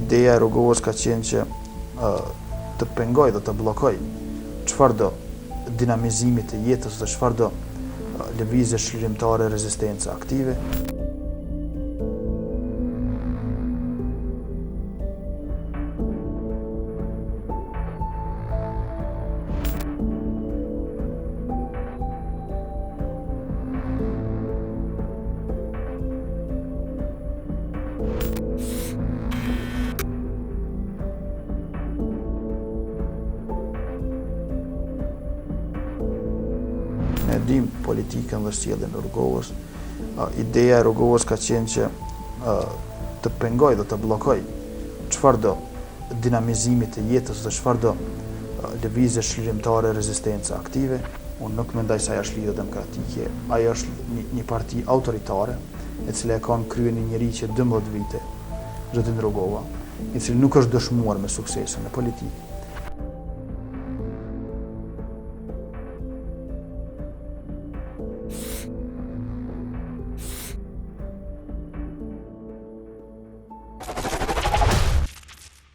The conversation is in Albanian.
Ideja e Rogovës ka qenë që të pengoj dhe të bllokoj çfarëdo dinamizimi të jetës dhe çfarëdo lëvizje shlirimtare, rezistencë aktive. Ne dim politikën dhe sjelljen e Rogovës. Ideja e Rogovës ka qenë që të pengoj dhe të bllokoj çfarëdo dinamizimi të jetës dhe çfarëdo lëvizje shlirimtare, rezistencë aktive. Unë nuk mendoj se ajo është lidhje demokratike, ajo është një parti autoritare, e cila e ka në krye një njerëz që 12 vite, Zoti Rogova, i cili nuk është dëshmuar me suksesin e politikë.